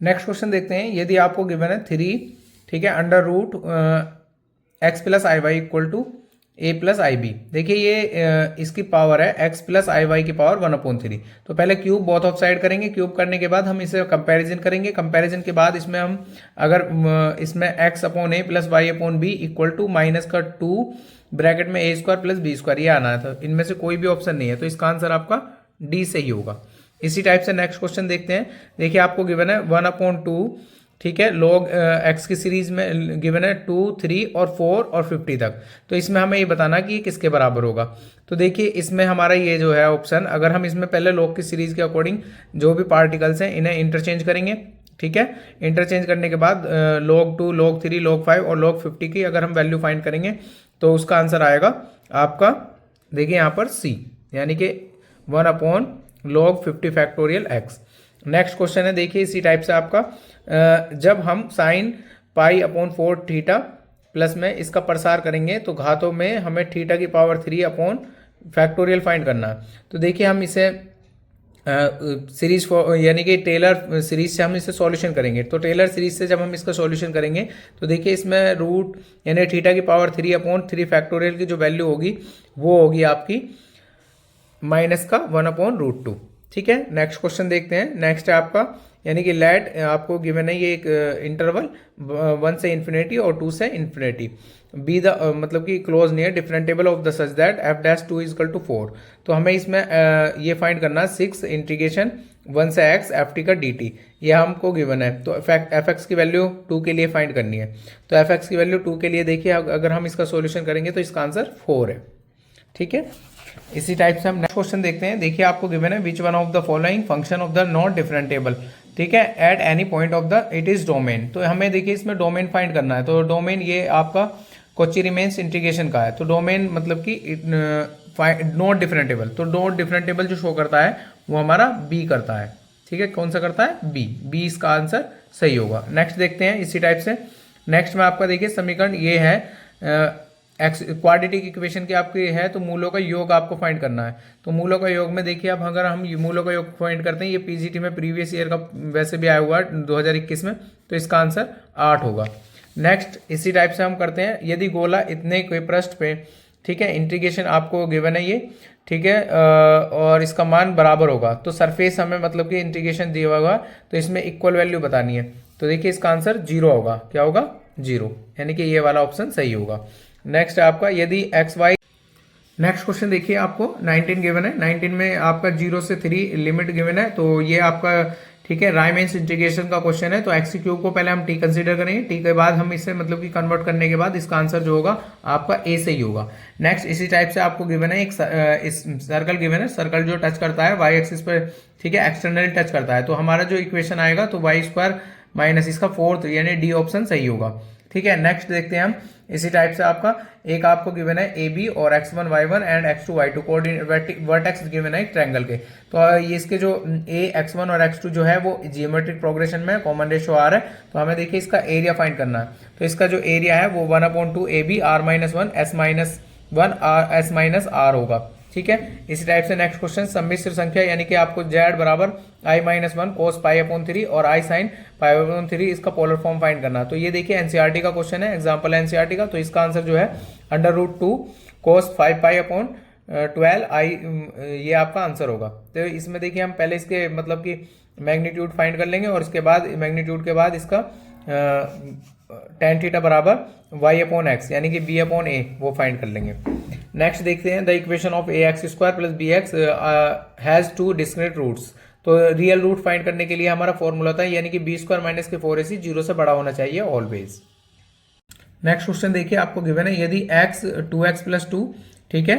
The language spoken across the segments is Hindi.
नेक्स्ट क्वेश्चन देखते हैं, यदि आपको गिवन है 3, ठीक है, under root x plus i y equal to a plus i b. देखिए ये इसकी पावर है एक्स प्लस आई वाई की पावर 1/3। तो पहले क्यूब बोथ ऑफ साइड करेंगे, क्यूब करने के बाद हम इसे कंपैरिजन करेंगे, कंपैरिजन के बाद इसमें हम अगर इसमें x upon a plus y upon b equal to minus का 2 ब्रैकेट में a square plus b square ये आना है। तो इनमें से कोई भी ऑप्शन नहीं है, तो इसका आंसर आपका डी सही होगा। इसी टाइप से नेक्स्ट क्वेश्चन देखते हैं। देखिए आपको गिवन है 1/2, ठीक है, लॉग एक्स की सीरीज में गिवन है 2, 3 और 4 और 50 तक। तो इसमें हमें ये बताना कि ये किसके बराबर होगा। तो देखिए इसमें हमारा ये जो है ऑप्शन, अगर हम इसमें पहले लॉग की सीरीज के अकॉर्डिंग जो भी पार्टिकल्स हैं इन्हें इंटरचेंज करेंगे, ठीक है, इंटरचेंज करने के बाद log 2, log 3, log 5 और log 50 की अगर हम वैल्यू फाइंड करेंगे तो उसका आंसर आएगा आपका, देखिए यहाँ पर सी, यानी कि 1/log 50 factorial x. Next question है, देखिए इसी टाइप से आपका जब हम sine pi upon 4 theta plus में इसका प्रसार करेंगे तो घातों में हमें थीटा की पावर 3 अपॉन फैक्टोरियल फाइंड करना है। तो देखिए हम इसे सीरीज यानी कि टेलर सीरीज से हम इसे सॉल्यूशन करेंगे। तो टेलर सीरीज से जब हम इसका सॉल्यूशन करेंगे तो देखिए इसमें रूट यानी थीटा की पावर 3 अपॉन 3 फैक्टोरियल की जो वैल्यू होगी वो होगी आपकी माइनस का 1/√2, ठीक है। नेक्स्ट क्वेश्चन देखते हैं। नेक्स्ट है आपका, यानी कि लेट आपको गिवन है ये एक इंटरवल 1 से इन्फिनिटी और 2 से इन्फिनिटी, बी द मतलब कि close near differentiable of the such that F dash 2 is equal to 4। तो हमें इसमें ये फाइंड करना है 6 इंटीग्रेशन 1 से x एफ टी का डी टी, ये हमको गिवन है। तो एफ एक्स की वैल्यू 2 के लिए फाइंड करनी है। तो एफ एक्स की वैल्यू 2 के लिए देखिए अगर हम इसका सॉल्यूशन करेंगे तो इसका आंसर 4 है, ठीक है। इसी टाइप से हम नेक्स्ट क्वेश्चन देखते हैं। देखिए आपको गिवन है which one of the following function of the not differentiable, ठीक है, at any point of the it is domain. तो हमें देखिए इसमें डोमेन फाइंड करना है। तो डोमेन ये आपका कोची रिमेन्स इंटीग्रेशन का है। तो डोमेन मतलब कि नॉट डिफरेंटेबल, तो नॉट डिफरेंटेबल जो शो करता है वो हमारा बी करता है, ठीक है। कौन सा करता है? बी इसका आंसर सही होगा। नेक्स्ट देखते हैं इसी टाइप से। नेक्स्ट में आपका देखिए समीकरण ये है एक्स क्वाड्रेटिक इक्वेशन की आपकी है, तो मूलों का योग आपको फाइंड करना है। तो मूलों का योग में देखिए अब अगर हम मूलों का योग फाइंड करते हैं, ये पीजीटी में प्रीवियस ईयर का वैसे भी आया हुआ है 2021 में, तो इसका आंसर 8 होगा। नेक्स्ट इसी टाइप से हम करते हैं, यदि गोला इतने कोई पृष्ठ पे, ठीक है, इंटीग्रेशन आपको गिवन है ये, ठीक है, और इसका मान बराबर होगा, तो सरफेस हमें मतलब कि इंटीग्रेशन दिया होगा तो इसमें इक्वल वैल्यू बतानी है। तो देखिए इसका आंसर 0 होगा। क्या होगा? 0, यानी कि ये वाला ऑप्शन सही होगा। नेक्स्ट आपका यदि एक्स वाई, नेक्स्ट क्वेश्चन देखिए आपको 19 गिवन है। 19 में आपका 0 से 3 लिमिट गिवन है, तो ये आपका, ठीक है, रायमेंस इंटीग्रेशन का क्वेश्चन है। तो एक्स क्यूब को पहले हम टी कंसीडर करेंगे, टी के बाद हम इसे मतलब कि कन्वर्ट करने के बाद इसका आंसर जो होगा आपका ए सही होगा। नेक्स्ट इसी टाइप से आपको गिवन है एक इस सर्कल गिवन है, सर्कल जो टच करता है वाई एक्सिस पर, ठीक है, एक्सटर्नली टच करता है। तो हमारा जो इक्वेशन आएगा तो वाई स्क्वायर माइनस इसका 4th यानी डी ऑप्शन सही होगा, ठीक है। नेक्स्ट देखते हैं हम इसी टाइप से आपका एक आपको गिवन है ए बी और x1 y1 and x2 y2 coordinate vertex given है एक ट्रायंगल के। तो ये इसके जो ए x1 और x2 जो है वो जियोमेट्रिक प्रोग्रेशन में कॉमन रेशियो आ रहा है। तो हमें देखिए इसका एरिया फाइंड करना है। तो इसका जो एरिया है वो 1/2 AB r-1 s-1 r होगा, ठीक है। इसी टाइप से नेक्स्ट क्वेश्चन सम्मिश्र संख्या, यानी कि आपको z बराबर i-1 cos π/3 और i sin π/3 इसका पोलर फॉर्म फाइंड करना। तो ये देखिए एनसीईआरटी का क्वेश्चन है, एग्जांपल एनसीईआरटी का। तो इसका आंसर जो है √2 cos 5π/12 i, ये आपका आंसर होगा। तो इसमें देखिए हम पहले इसके मतलब कि मैग्नीट्यूड फाइंड कर लेंगे और इसके बाद मैग्नीट्यूड के बाद इसका tan थीटा बराबर y/x यानी कि b/a वो फाइंड कर लेंगे। नेक्स्ट देखते हैं the equation of ax² plus bx has 2 discrete roots. तो रियल रूट फाइंड करने के लिए हमारा फॉर्मूला था, यानी कि b² माइनस के 4ac 0 से बड़ा होना चाहिए ऑलवेज। नेक्स्ट क्वेश्चन देखिए आपको गिवन है यदि x 2x प्लस 2, ठीक है,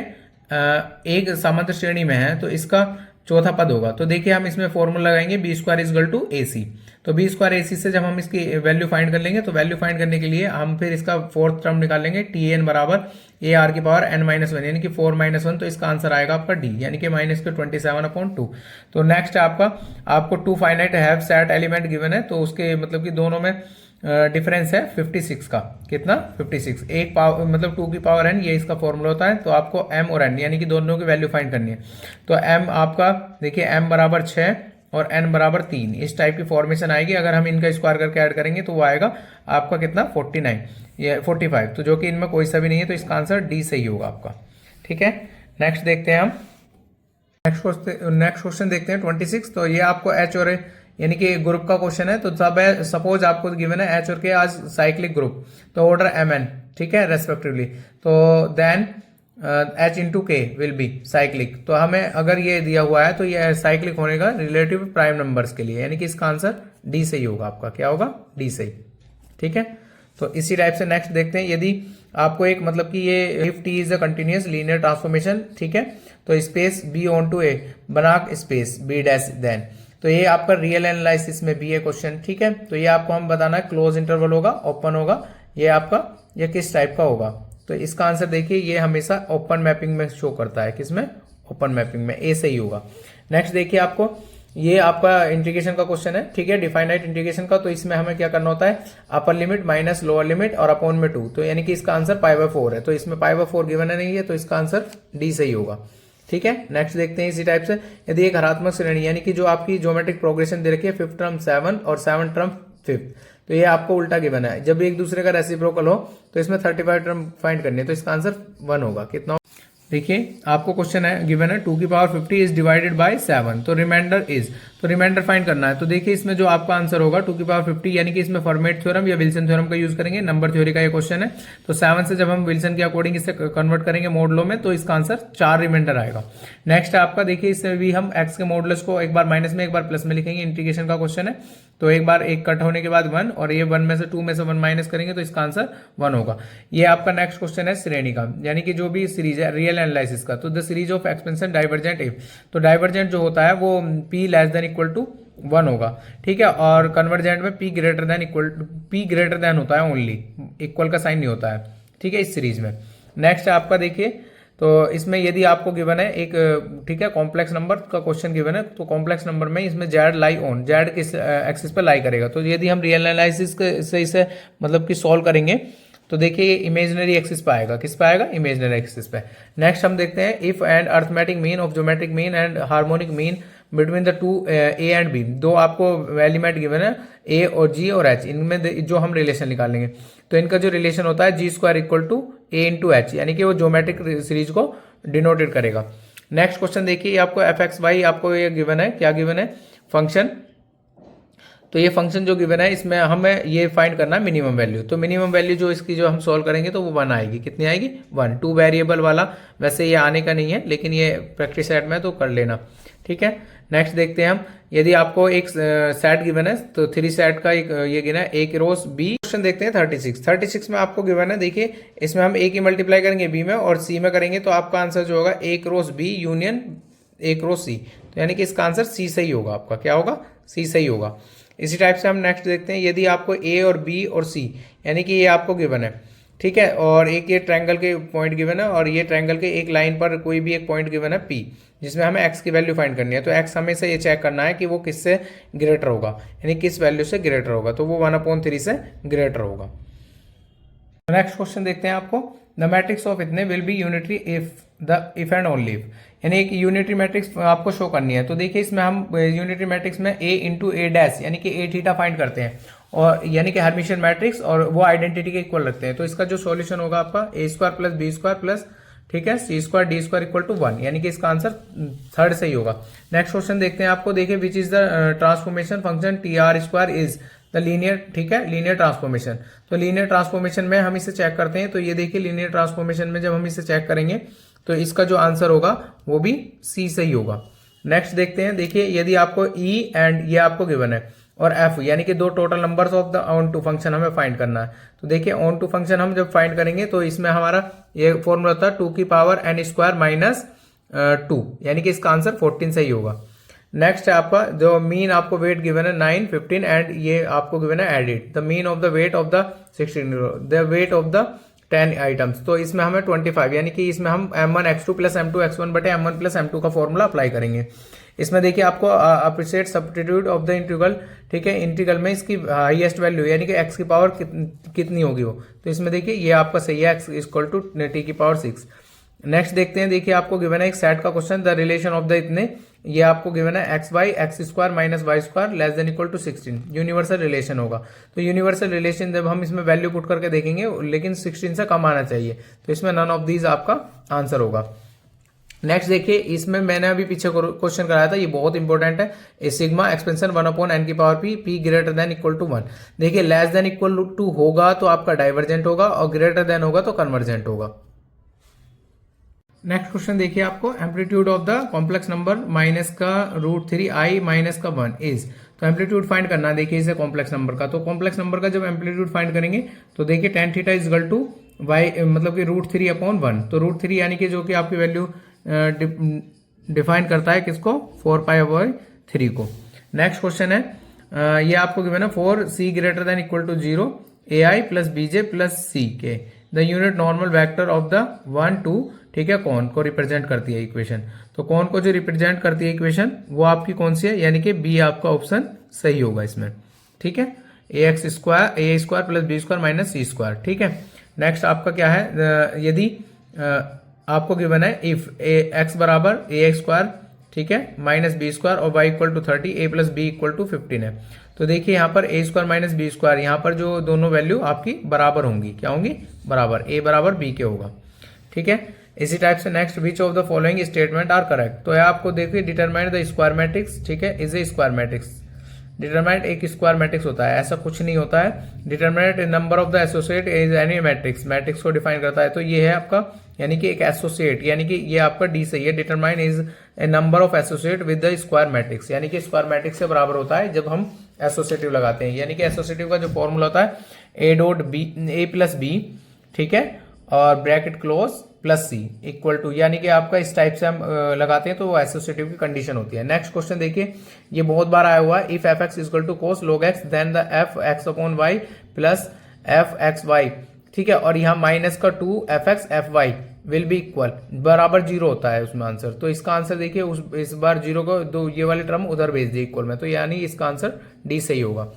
एक समांतर श्रेणी में है तो इसका चौथा पद होगा। तो देखिए हम इसमें फॉर्मूला लगाएंगे b² is equal to ac। तो b² ac से जब हम इसकी वैल्यू फाइंड कर लेंगे तो वैल्यू फाइंड करने के लिए हम फिर इसका 4th टर्म निकालेंगे, tn बराबर ar की पावर n-1 यानी कि 4-1। तो इसका आंसर आएगा आपका d, यानी कि माइनस के 27/2। तो नेक्स्ट आपको 2 finite have set element given है, तो उसके मतलब कि दोनों में डिफरेंस है 56 का। कितना? 56। एक पावर मतलब 2 की पावर n, ये इसका फॉर्मूला होता है। तो आपको m और n यानी कि दोनों की वैल्यू फाइंड करनी है। तो m आपका देखिए m बराबर 6 और n बराबर 3, इस टाइप की फॉर्मेशन आएगी। अगर हम इनका स्क्वायर करके ऐड करेंगे तो वो आएगा आपका कितना 49 ये 45, तो जो कि इनमें कोई सा भी नहीं है, तो इसका आंसर डी सही होगा आपका। ठीक है, नेक्स्ट देखते हैं हम। नेक्स्ट क्वेश्चन देखते हैं 26। तो ये आपको एच और यानी कि ग्रुप का क्वेश्चन है। तो सपोज आपको गिवन है एच और के आज साइक्लिक ग्रुप, तो ऑर्डर mn, ठीक है, रेस्पेक्टिवली। तो देन एच इंटू के विल बी साइक्लिक। तो हमें अगर ये दिया हुआ है तो ये साइक्लिक होने का रिलेटिव प्राइम नंबर्स के लिए, यानी कि इसका आंसर डी सही होगा आपका। क्या होगा? डी सही। ठीक है, तो इसी टाइप से नेक्स्ट देखते हैं। यदि आपको एक मतलब कि ये if T is a continuous linear transformation, ठीक है, तो स्पेस बी ऑन टू ए बना स्पेस बी डैश देन, तो ये आपका रियल एनालिसिस में भी है क्वेश्चन। ठीक है, तो ये आपको हम बताना है क्लोज इंटरवल होगा, ओपन होगा, ये आपका ये किस टाइप का होगा। तो इसका आंसर देखिए, ये हमेशा ओपन मैपिंग में शो करता है। किसमें? ओपन मैपिंग में, ए सही होगा। नेक्स्ट देखिए, आपको ये आपका इंटीग्रेशन का क्वेश्चन है, ठीक है, डिफाइनाइट इंटीग्रेशन का। तो इसमें हमें क्या करना होता है, upper limit minus lower limit और अपॉन में 2, तो यानी कि इसका आंसर π/4 है। तो इसमें π/4 गिवन है नहीं है, तो इसका आंसर डी सही होगा। ठीक है, नेक्स्ट देखते हैं इसी टाइप से। यदि एक हरात्मक श्रेणी यानी कि जो आपकी ज्योमेट्रिक प्रोग्रेशन दे रखी है, 5th टर्म 7 और 7th टर्म 5th, तो ये आपको उल्टा गिवन है। जब एक दूसरे का रेसिप्रोकल हो तो इसमें 35 टर्म फाइंड करनी है, तो इसका आंसर 1 होगा। कितना? देखिए आपको क्वेश्चन है गिवन है 2 की पावर 50 इज डिवाइडेड बाय 7, तो रिमाइंडर इज, तो रिमाइंडर फाइंड करना है। तो देखिए इसमें जो आपका आंसर होगा 2 की पावर 50, यानी कि इसमें फॉर्मेट थ्योरम या विल्सन थ्योरम का यूज करेंगे। नंबर थ्योरी का ये क्वेश्चन है। तो 7 से जब हम विल्सन के अकॉर्डिंग इसे कन्वर्ट करेंगे मॉडलो में, तो इसका आंसर 4 रिमाइंडर आएगा। नेक्स्ट आपका देखिए, इससे भी हम एक्स के मॉडुलस को एक बार माइनस में एक बार प्लस में लिखेंगे। इंटीग्रेशन का क्वेश्चन है, तो एक बार एक कट होने के बाद 1, और ये 1 में से 2 में से 1 माइनस करेंगे, तो इसका आंसर 1 होगा। ये आपका नेक्स्ट क्वेश्चन है श्रेणी का, यानी कि जो भी सीरीज है रियल एनालिसिस का। तो the series of expansion divergent if, तो डाइवर्जेंट जो होता है वो p less than equal to 1 होगा। ठीक है, और कन्वर्जेंट में p ग्रेटर देन होता है, ओनली इक्वल का साइन नहीं होता है। ठीक है, इस सीरीज में। नेक्स्ट आपका देखिए, तो इसमें यदि आपको गिवन है एक, ठीक है, कॉम्प्लेक्स नंबर का क्वेश्चन गिवन है, तो कॉम्प्लेक्स नंबर में इसमें जेड लाई ऑन, जेड किस एक्सिस पर लाई करेगा। तो यदि हम रियल एनालिसिस से इसे मतलब कि सॉल्व करेंगे, तो देखिए ये इमेजिनरी एक्सिस पे आएगा। किस पे आएगा? इमेजिनरी एक्सिस पे। नेक्स्ट हम देखते हैं, if and arithmetic mean of geometric mean and harmonic mean between the two a and b, दो आपको एलिमेंट गिवन है ए और जी और एच, इनमें जो हम रिलेशन निकालेंगे, तो इनका जो रिलेशन होता है g² equal to a into h, यानी कि वो ज्योमेट्रिक सीरीज को डिनोटेड करेगा। नेक्स्ट क्वेश्चन देखिए, आपको fxy आपको ये गिवन है, क्या गिवन है? फंक्शन। तो ये फंक्शन जो गिवन है, इसमें हमें ये फाइंड करना है मिनिमम वैल्यू। तो मिनिमम वैल्यू जो इसकी जो हम सॉल्व करेंगे तो वो 1 आएगी। कितनी आएगी? 1। 2 वेरिएबल वाला वैसे ये आने का नहीं है, लेकिन ये प्रैक्टिस सेट में तो कर लेना। ठीक है, नेक्स्ट देखते हैं हम। यदि आपको एक सेट गिवन है, तो 3 सेट का एक ये गिना है, एक रोज बी। क्वेश्चन देखते हैं 36 में आपको गिवन है। देखिए इसमें हम ए की मल्टीप्लाई करेंगे बी में और सी में करेंगे, तो आपका आंसर जो होगा एक रोज बी यूनियन एक रोज सी, तो यानी कि इसका आंसर सी सही होगा आपका। क्या होगा? सी सही होगा। इसी टाइप से हम नेक्स्ट देखते हैं, यदि आपको ए और बी और सी, यानी कि ये आपको गिवन है, ठीक है, और एक ये ट्रायंगल के पॉइंट गिवन है, और ये ट्रायंगल के एक लाइन पर कोई भी एक पॉइंट गिवन है पी, जिसमें हमें एक्स की वैल्यू फाइंड करनी है। तो एक्स हमें से ये चेक करना है कि वो किससे ग्रेटर होगा, यानी किस वैल्यू से ग्रेटर होगा, तो वो 1/3 से ग्रेटर होगा। नेक्स्ट क्वेश्चन देखते हैं आपको, द मैट्रिक्स ऑफ इतने will be unitary if and only if, यानी एक यूनिटरी मैट्रिक्स आपको शो करनी है। तो देखिए इसमें हम यूनिटरी मैट्रिक्स में a इंटू ए डैश, यानी कि a थीटा फाइंड करते हैं, और यानी कि हर्मिशियन मैट्रिक्स, और वो आइडेंटिटी के इक्वल रखते हैं। तो इसका जो सॉल्यूशन होगा आपका a² प्लस b² प्लस, ठीक है, c² d² इक्वल टू 1, यानी कि इसका आंसर 3rd सही होगा। नेक्स्ट क्वेश्चन देखते हैं आपको, देखिए विच is the transformation function tr² is the linear, ठीक है, लीनियर ट्रांसफॉर्मेशन। तो लीनियर ट्रांसफॉर्मेशन में हम इसे चेक करते हैं। तो ये देखिए लीनियर ट्रांसफॉर्मेशन में जब हम इसे चेक करेंगे, तो इसका जो आंसर होगा वो भी सी सही होगा। नेक्स्ट देखते हैं, देखिए यदि आपको ई एंड ये आपको गिवन है और एफ, यानी कि 2 total numbers of the on to function हमें फाइंड करना है। तो देखिए ऑन टू फंक्शन हम जब फाइंड करेंगे, तो इसमें हमारा ये फॉर्मूला होता है 2 की पावर n² माइनस 2, यानी कि इसका आंसर 14 सही होगा। नेक्स्ट है आपका जो मीन आपको वेट गिवन है 9, 15 एंड ये आपको गिवन है edit the mean of the weight of the 16, the weight of the 10 items. तो इसमें हमें 25, यानी कि इसमें हम m1 x2 plus m2 x1 बटे m1 प्लस m2 का फॉर्मूला अप्लाई करेंगे। इसमें देखिए आपको appreciate substitute of the integral, ठीक है, इंटीग्रल में इसकी हाईएस्ट वैल्यू यानी कि x की पावर कितनी होगी वो, तो इसमें देखिए ये आपका सही है, x इक्वल टू t की पावर 6। नेक्स्ट देखते हैं, देखिए आपको गिवन है एक सेट का question, the relation of the इतने ये आपको गिवन है x by x square minus y square less than equal to 16, universal relation होगा। तो यूनिवर्सल रिलेशन जब हम इसमें वैल्यू पुट करके देखेंगे, लेकिन 16 से कम आना चाहिए, तो इसमें नन ऑफ दीज आपका आंसर होगा। नेक्स्ट देखिए, इसमें मैंने अभी पीछे क्वेश्चन कराया था, ये बहुत इंपॉर्टेंट है। ए सिग्मा एक्सपेंशन 1/n की power p greater than equal to 1। देखिए लेस देन इक्वल टू होगा तो आपका डाइवर्जेंट होगा, और ग्रेटर देन होगा तो कन्वर्जेंट होगा। नेक्स्ट क्वेश्चन देखिए, आपको amplitude of the complex number minus का √3 i माइनस का 1 इज, तो एम्पलीट्यूड फाइंड करना। देखिए इसे कॉम्प्लेक्स नंबर का, तो कॉम्प्लेक्स नंबर का जब एम्पलीट्यूड फाइंड करेंगे तो देखिए tan theta is equal to y, मतलब कि √3/1, तो √3 यानी कि जो कि आपकी वैल्यू डिफाइन करता है किसको, 4π/3 को। नेक्स्ट क्वेश्चन है, ये आपको गिवन है 4c greater than equal to 0 ai plus bj plus c के the unit normal vector of the 1 2, ठीक है, कौन को रिप्रेजेंट करती है इक्वेशन। तो कौन को जो रिप्रेजेंट करती है इक्वेशन वो आपकी कौन सी है, यानी कि बी आपका ऑप्शन सही होगा इसमें, ठीक है, a² plus b² minus c², ठीक है। नेक्स्ट आपका क्या है, यदि आपको गिवन है इफ x बराबर ax², ठीक है, माइनस b² और y equal to 30, a plus b equal to 15 है। तो देखिए यहाँ पर a² माइनस b², यहाँ पर जो दोनों वैल्यू आपकी बराबर होंगी, क्या होंगी, बराबर, a बराबर b के होगा, ठीक है। इसी टाइप से next, which of the following statement are correct, तो आपको देखिए डिटरमाइन द स्क्वायर मैट्रिक्स, ठीक है, is a square matrix. Determinant एक स्क्वायर मैट्रिक्स होता है, ऐसा कुछ नहीं होता है। Determinant number of the associate is any matrix, matrix को डिफाइन करता है, तो ये है आपका, यानी कि एक एसोसिएट, यानी कि ये आपका डी सही है। Determine is a number of associate with the square matrix, यानी कि स्क्वायर मैट्रिक्स से बराबर होता है जब हम एसोसिएटिव लगाते हैं, यानी कि एसोसिएटिव का जो फॉर्मूला होता है a प्लस बी, ठीक है, और bracket close plus c equal to, यानी कि आपका इस टाइप से हम लगाते हैं तो वो एसोसिएटिव की कंडीशन होती है। नेक्स्ट क्वेश्चन देखिए, ये बहुत बार आया हुआ है, if f x equal to cos log x then the f x upon y plus f x y, ठीक है, और यहाँ माइनस का 2 f x f y will be equal, बराबर 0 होता है उसमें आंसर। तो इसका आंसर देखिए, इस बार 0 को दो ये वाली टर्म उधर भेज दी इक्वल में, तो यानी इसका आंसर डी सही होगा।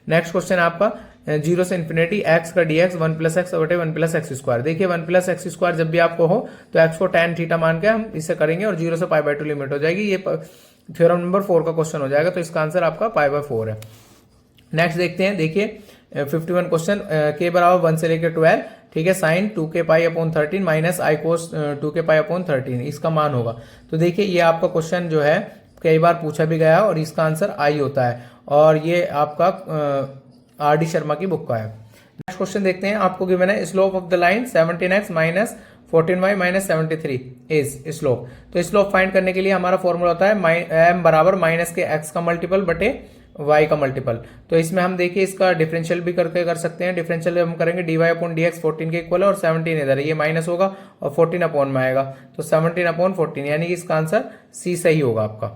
नेक्स्ट क्वेश्चन आपका 0 से इन्फिनिटी एक्स का dx 1 प्लस एक्स बटे 1 प्लस एक्स स्क्वायर। देखिए 1 प्लस एक्स स्क्वायर जब भी आपको हो तो एक्स को tan थीटा मान के हम इसे करेंगे और 0 से π/2 लिमिट हो जाएगी। ये थ्योरम नंबर 4 का क्वेश्चन हो जाएगा, तो इसका आंसर आपका π/4 है। नेक्स्ट देखते हैं, देखिए 51 क्वेश्चन, k बराबर 1 से लेकर 12, ठीक है, साइन 2k π/13 माइनस आई कोस 2k π/13 इसका मान होगा। तो देखिए ये आपका क्वेश्चन जो है कई बार पूछा भी गया और इसका आंसर आई होता है, और ये आपका R.D. शर्मा की बुक का है। नेक्स्ट क्वेश्चन देखते हैं, आपको गिवन है slope of the line 17x minus 14y minus 73 is slope. तो स्लोप फाइंड करने के लिए हमारा फॉर्मूला होता है m बराबर माइनस के x का मल्टीपल बटे y का मल्टीपल। तो इसमें हम देखिए इसका डिफरेंशियल भी करके कर सकते हैं। डिफरेंशियल हम करेंगे dy/dx 14 के इक्वल है और 17 इधर है, ये माइनस होगा और 14 अपॉन में आएगा, तो 17/14, यानी कि इसका आंसर सी सही होगा आपका,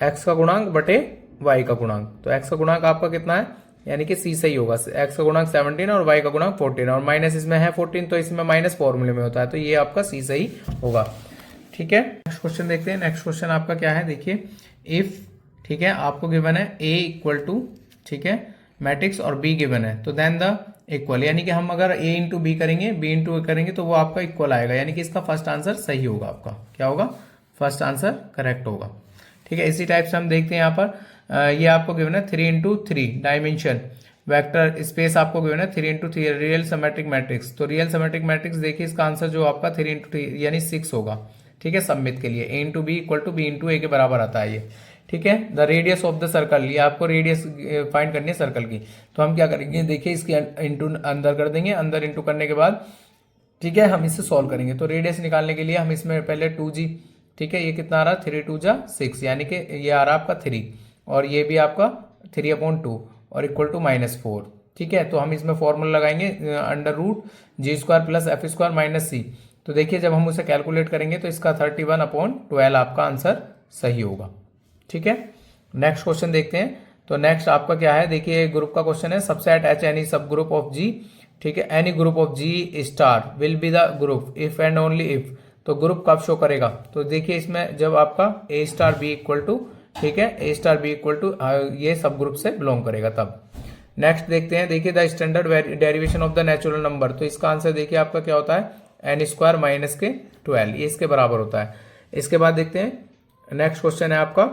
x का गुणांक बटे y का गुणांक। तो x का गुणांक आपका कितना है, यानी कि c सही होगा। x का गुणांक 17 और y का गुणांक 14, और माइनस इसमें है 14, तो इसमें माइनस फॉर्मूले में होता है, तो ये आपका c सही होगा, ठीक है। नेक्स्ट क्वेश्चन देखते हैं। नेक्स्ट क्वेश्चन आपका क्या है, देखिए इफ, ठीक है, आपको गिवन है a इक्वल टू, ठीक है, मैट्रिक्स और b गिवन है, तो देन द इक्वल, यानी कि हम अगर a इंटू बी करेंगे, b इंटू ए करेंगे तो वो आपका इक्वल आएगा, यानी कि इसका फर्स्ट आंसर सही होगा। आपका क्या होगा, फर्स्ट आंसर करेक्ट होगा, ठीक है। इसी टाइप से हम देखते हैं यहाँ पर, ये आपको गिवन है 3x3 डायमेंशन वेक्टर स्पेस, आपको गिवन है 3x3 रियल सिमेट्रिक मैट्रिक्स। तो रियल सिमेट्रिक मैट्रिक्स देखिए इसका आंसर जो आपका 3x3 यानी 6 होगा, ठीक है, सबमिट के लिए a into B equal to B into A के बराबर आता है ये, ठीक है। The radius of the circle, ये आपको रेडियस फाइंड करनी है सर्कल की, तो हम क्या करेंगे, देखिए इसके इंटू अंदर कर देंगे, अंदर इंटू करने के बाद, ठीक है, हम इसे सॉल्व करेंगे। तो रेडियस निकालने के लिए हम इसमें पहले 2g, ठीक है, ये कितना आ रहा है 3 2 जा 6, यानी कि ये आ रहा है आपका 3, और ये भी आपका 3/2 और इक्वल टू -4, ठीक है। तो हम इसमें फॉर्मूला लगाएंगे √g² plus f² minus c। तो देखिए जब हम उसे कैलकुलेट करेंगे तो इसका 31/12 आपका आंसर सही होगा, ठीक है। नेक्स्ट क्वेश्चन देखते हैं। तो नेक्स्ट आपका क्या है, देखिए ग्रुप का क्वेश्चन है, सबसेट H एनी सब ग्रुप ऑफ G, ठीक है, any group of G star will be the group if and only if. तो ग्रुप कब शो करेगा, तो देखिए इसमें जब आपका A*B इक्वल टू, ठीक है, A*B इक्वल टू ये सब ग्रुप से बिलोंग करेगा तब। नेक्स्ट देखते हैं, देखिए the standard derivation of the natural number. तो इसका आंसर देखिए आपका क्या होता है, एन स्क्वायर माइनस के 12, ये इसके बराबर होता है। इसके बाद देखते हैं नेक्स्ट क्वेश्चन है आपका,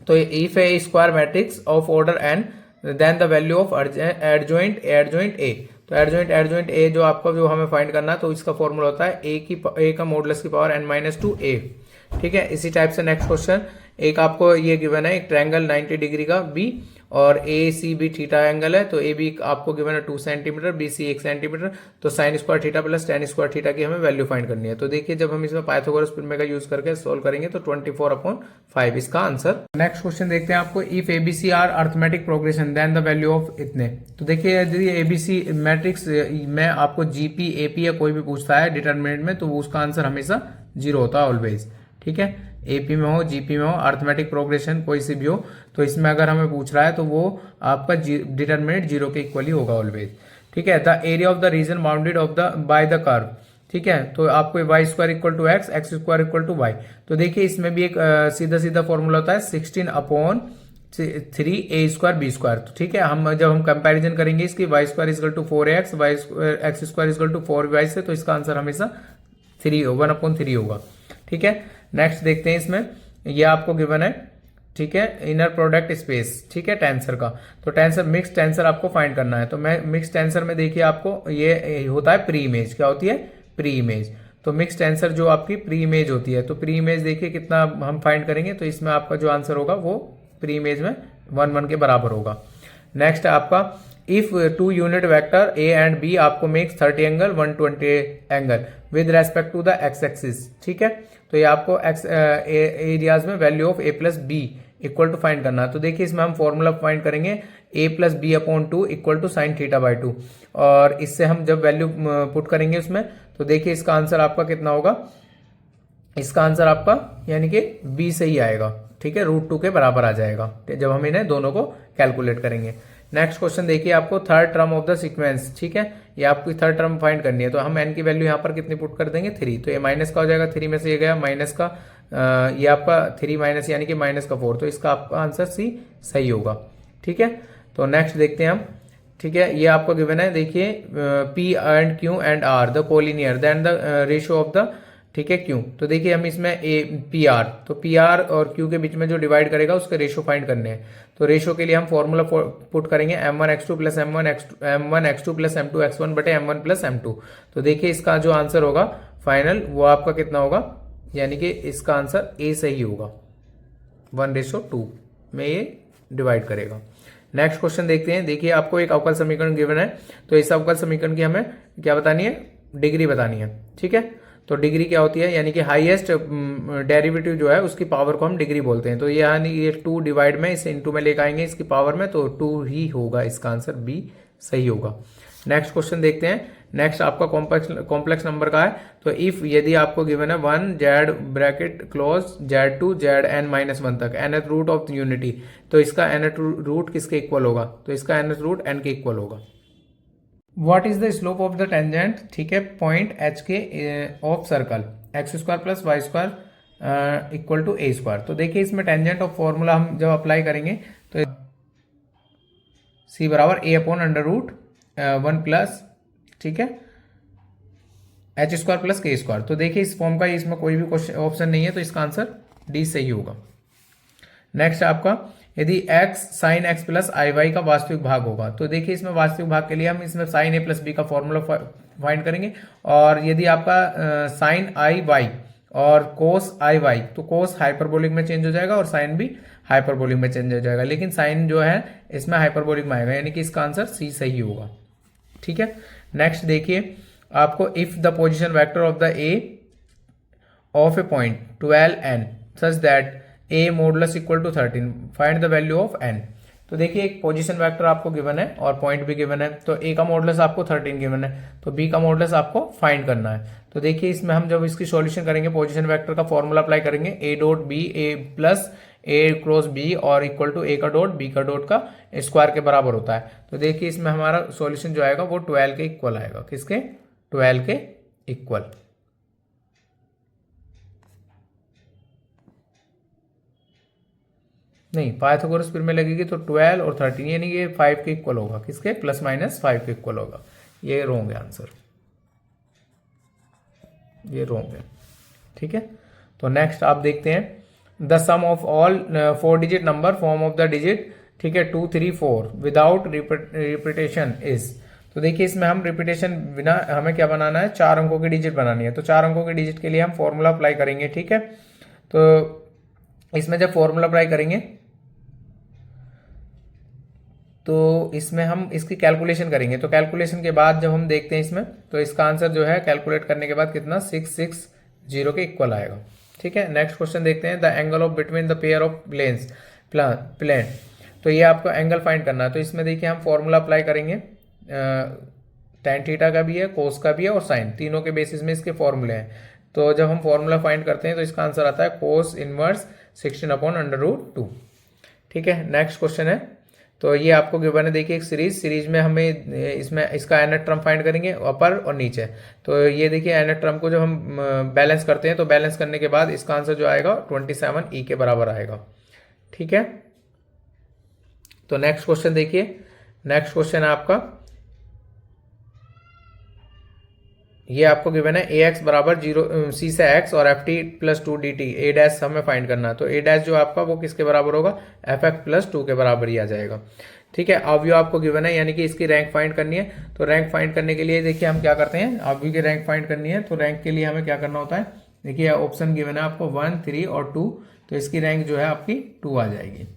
तो if a square matrix of order N then the value of adjoint A, तो एडजॉइंट ए जो आपका जो हमें फाइंड करना है, तो इसका फॉर्मूला होता है ए का मॉडुलस की पावर n माइनस 2 ए। ठीक है, इसी टाइप से नेक्स्ट क्वेश्चन, एक आपको ये गिवन है एक ट्रायंगल 90 डिग्री का बी और ए सी बी थीटा एंगल है, तो ए बी आपको गिवन है 2 सेंटीमीटर, बी सी 1 सेंटीमीटर, तो sine square theta plus ten square theta की हमें वैल्यू फाइंड करनी है। तो देखिए जब हम इसमें पाइथागोरस प्रमेय का यूज करके सोल्व करेंगे तो 24/5 इसका आंसर। नेक्स्ट क्वेश्चन देखते हैं आपको, if ABC are arithmetic progression then the value of इतने। तो देखिए यदि एबीसी मैट्रिक्स में आपको जीपी एपी या कोई भी पूछता है डिटरमिनेंट में, तो उसका आंसर हमेशा 0 होता है ऑलवेज। ठीक है, एपी में हो जीपी में हो अर्थमेटिक प्रोग्रेशन कोई सी भी हो, तो इसमें अगर हमें पूछ रहा है तो वो आपका डिटरमिनेंट 0 के इक्वल ही होगा ऑलवेज। ठीक है, the area of the region bounded of the by the curve. ठीक है, तो आपको Y square equal to X, X square equal to Y. तो देखिए इसमें भी एक सीधा सीधा फॉर्मूला होता है 16/3 ए स्क्वायर बी स्क्वायर। तो ठीक है, हम जब हम कंपैरिजन करेंगे इसकी Y square equal to 4x, Y X square equal to 4y से, तो इसका आंसर हमेशा 1/3 होगा। ठीक है, नेक्स्ट देखते हैं इसमें, ये आपको गिवन है। ठीक है, इनर प्रोडक्ट स्पेस, ठीक है, टेंसर का, तो टेंसर मिक्स टेंसर आपको फाइंड करना है। तो मैं मिक्स टेंसर में देखिए आपको ये होता है प्री इमेज, क्या होती है प्री इमेज। तो मिक्स टेंसर जो आपकी प्री इमेज होती है, तो प्री इमेज देखिए कितना हम फाइंड करेंगे, तो इसमें आपका जो आंसर होगा वो प्री इमेज में 1 के बराबर होगा। नेक्स्ट आपका, if 2 unit vector A and B आपको makes 30 angle 120 angle with respect to the X axis. ठीक है, तो ये आपको एक्स एरियाज में value of A plus B equal to find करना है। तो देखिए इसमें हम फॉर्मूला फाइंड करेंगे A plus B upon 2 equal to sine theta by 2, और इससे हम जब वैल्यू पुट करेंगे उसमें, तो देखिए इसका आंसर आपका कितना होगा, इसका आंसर आपका यानी कि बी से ही आएगा। ठीक है, √2 के बराबर आ जाएगा जब हम इन्हें दोनों को कैलकुलेट करेंगे। नेक्स्ट क्वेश्चन देखिए आपको, third term of the sequence. ठीक है, ये आपकी थर्ड टर्म फाइंड करनी है, तो हम एन की वैल्यू यहाँ पर कितनी पुट कर देंगे 3, तो ये माइनस का हो जाएगा, 3 में से ये गया माइनस का, ये आपका 3 माइनस यानी कि माइनस का 4, तो इसका आपका आंसर सी सही होगा। ठीक है, तो नेक्स्ट देखते हैं हम। ठीक है, ये आपको गिवन है, देखिए P and Q and R the collinear then the ratio of the, ठीक है, क्यू। तो देखिए हम इसमें पी आर, तो पी आर और क्यू के बीच में जो डिवाइड करेगा उसके रेशियो फाइंड करने हैं। तो रेशियो के लिए हम फॉर्मूला पुट करेंगे m1x2 plus m1x2 plus m2x1 बटे m1 प्लस m2। तो देखिए इसका जो आंसर होगा फाइनल वो आपका कितना होगा, यानी कि इसका आंसर ए सही होगा, 1:2 में ये डिवाइड करेगा। नेक्स्ट क्वेश्चन देखते हैं, देखिए आपको एक अवकल समीकरण गिवन है, तो इस अवकल समीकरण की हमें क्या बतानी है, डिग्री बतानी है। ठीक है, तो डिग्री क्या होती है, यानी कि हाईएस्ट डेरिवेटिव जो है उसकी पावर को हम डिग्री बोलते हैं। तो यानी ये 2 डिवाइड में इसे इनटू में लेकर आएंगे इसकी पावर में, तो 2 ही होगा, इसका आंसर बी सही होगा। नेक्स्ट क्वेश्चन देखते हैं, नेक्स्ट आपका कॉम्प्लेक्स नंबर का है। तो इफ यदि आपको गिवन है 1 Z bracket close z2 zn-1 तक nth रूट ऑफ यूनिटी, तो इसका nth रूट किसके इक्वल होगा, तो इसका nth रूट n के इक्वल होगा। What is the slope of the tangent, ठीक है, point H K of circle X square plus Y square equal to A square. तो देखिए इसमें टेंजेंट ऑफ फॉर्मूला हम जब अप्लाई करेंगे तो सी बराबर ए अपॉन अंडर रूट 1 प्लस, ठीक है, एच स्क्वायर प्लस के स्क्वायर। तो देखिए इस फॉर्म का इसमें कोई भी क्वेश्चन ऑप्शन नहीं है, तो इसका आंसर डी सही होगा। नेक्स्ट आपका, यदि x sign x plus i Y का वास्तविक भाग होगा, तो देखिए इसमें वास्तविक भाग के लिए हम इसमें साइन a प्लस बी का फॉर्मूला फाइंड करेंगे, और यदि आपका साइन आई वाई और कोस आई वाई, तो कोस हाइपरबोलिक में चेंज हो जाएगा और साइन भी हाइपरबोलिक में चेंज हो जाएगा, लेकिन साइन जो है इसमें हाइपरबोलिक में आएगा, यानी कि इसका आंसर सी सही होगा। ठीक है, नेक्स्ट देखिए आपको, if the position vector of the A of a point 12n such that a modulus equal to 13 find the value of n। तो देखिए एक पोजीशन वेक्टर आपको गिवन है और पॉइंट भी गिवन है, तो a का मॉडुलस आपको 13 गिवन है, तो b का मॉडुलस आपको फाइंड करना है। तो देखिए इसमें हम जब इसकी सॉल्यूशन करेंगे पोजीशन वेक्टर का फॉर्मूला अप्लाई करेंगे, a dot b a plus a cross b और इक्वल टू a का डॉट b का डॉट का स्क्वायर के बराबर होता है। तो देखिए इसमें हमारा सॉल्यूशन जो आएगा वो 12 के इक्वल आएगा, किसके, 12 के इक्वल। नहीं, पाइथागोरस प्रमेय लगेगी तो 12 और 13 यानी ये 5 के इक्वल होगा, किसके, प्लस माइनस 5 के इक्वल होगा, ये रॉन्ग है आंसर। ये रॉन्ग है, ठीक है। तो नेक्स्ट आप देखते हैं the sum of all 4 digit number form of the digit, ठीक है, 2 3 4 विदाउट रिपीटेशन इज। तो देखिए इसमें हम रिपीटेशन बिना हमें क्या बनाना है, 4 अंकों की डिजिट बनानी है। तो 4 अंकों की डिजिट के लिए हम फॉर्मूला अप्लाई करेंगे, ठीक है। तो इसमें जब फॉर्मूला अप्लाई करेंगे तो इसमें हम इसकी कैलकुलेशन करेंगे। तो कैलकुलेशन के बाद जब हम देखते हैं इसमें, तो इसका आंसर जो है कैलकुलेट करने के बाद कितना 660 के इक्वल आएगा, ठीक है। नेक्स्ट क्वेश्चन देखते हैं the angle of between the pair of plane. तो ये आपको एंगल फाइंड करना है। तो इसमें देखिए हम फॉर्मूला अप्लाई करेंगे, tan थीटा का भी है, कोस का भी है और साइन, तीनों के बेसिस में इसके फॉर्मूले हैं। तो जब हम फॉर्मूला फाइंड करते हैं तो इसका आंसर आता है कोस इनवर्स 16/√2, ठीक है। नेक्स्ट क्वेश्चन है, तो ये आपको गिवन है, देखिए एक सीरीज में हमें इसमें इसका nth टर्म फाइंड करेंगे अपर और नीचे। तो ये देखिए nth टर्म को जब हम बैलेंस करते हैं तो बैलेंस करने के बाद इसका आंसर जो आएगा 27 के बराबर आएगा, ठीक है। तो नेक्स्ट क्वेश्चन देखिए, नेक्स्ट क्वेश्चन है आपका, ये आपको गिवन है ax बराबर 0 c से x और ft plus 2 dt, a dash हमें फाइंड करना है। तो a डैश जो आपका वो किसके बराबर होगा, fx प्लस 2 के बराबर ही आ जाएगा, ठीक है। ऑब्वियो आपको गिवन है, यानी कि इसकी रैंक फाइंड करनी है। तो रैंक फाइंड करने के लिए देखिए हम क्या करते हैं, ऑब्वियो की रैंक फाइंड करनी है। तो रैंक के लिए हमें क्या करना होता है, देखिए ऑप्शन गिवन है आपको 1 3 और 2, तो इसकी रैंक जो है आपकी 2 आ जाएगी।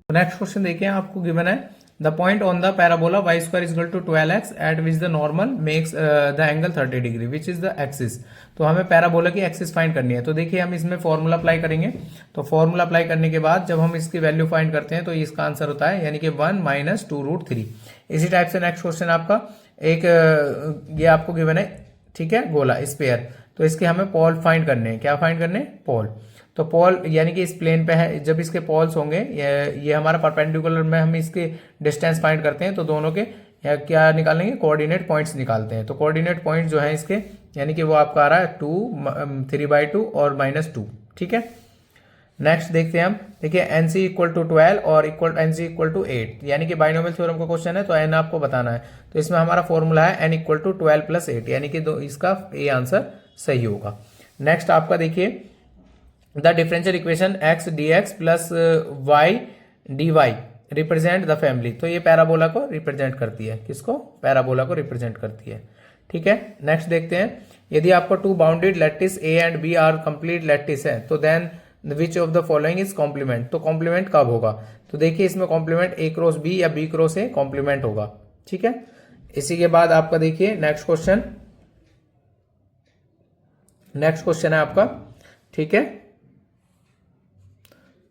नेक्स्ट क्वेश्चन देखिए आपको गिवन है the point on the parabola y square equal to 12x at which the normal makes the angle 30 degree which is the axis. तो हमें पैराबोला की एक्सिस फाइंड करनी है। तो देखिए हम इसमें फॉर्मूला अप्लाई करेंगे। तो फॉर्मूला अप्लाई करने के बाद जब हम इसकी वैल्यू फाइंड करते हैं तो इसका आंसर होता है यानी कि 1 - 2√3। इसी टाइप से नेक्स्ट क्वेश्चन आपका एक ये आपको गिवन है, ठीक है, गोला स्फीयर। तो इसके हमें पॉल फाइंड करने हैं। क्या फाइंड करने हैं, पॉल। तो पॉल यानी कि इस प्लेन पे है, जब इसके पॉल्स होंगे ये हमारा परपेंडिकुलर में हम इसके डिस्टेंस फाइंड करते हैं। तो दोनों के क्या निकालेंगे, कोऑर्डिनेट पॉइंट्स निकालते हैं। तो कोऑर्डिनेट पॉइंट जो है इसके यानी कि वो आपका आ रहा है 2 3/2 और -2, ठीक है। नेक्स्ट देखते हैं हम, देखिए NC इक्वल टू 12 और NC इक्वल टू 8, यानी कि बाइनोमियल थ्योरम का क्वेश्चन है तो n आपको बताना है। तो इसमें हमारा फॉर्मूला है n इक्वल टू 12 + 8, यानी कि इसका ए आंसर सही होगा। नेक्स्ट आपका देखिए the differential equation x dx plus y dy represent the family. तो ये पैराबोला को रिप्रेजेंट करती है, किसको, पैराबोला को रिप्रेजेंट करती है, ठीक है। नेक्स्ट देखते हैं, यदि आपको 2 bounded lattice a and b are complete lattice है तो then which of the following is complement. तो कॉम्प्लीमेंट कब होगा, तो देखिए इसमें कॉम्प्लीमेंट a क्रॉस b या b क्रॉस a कॉम्प्लीमेंट होगा, ठीक है। इसी के बाद आपका देखिए नेक्स्ट क्वेश्चन है आपका, ठीक है।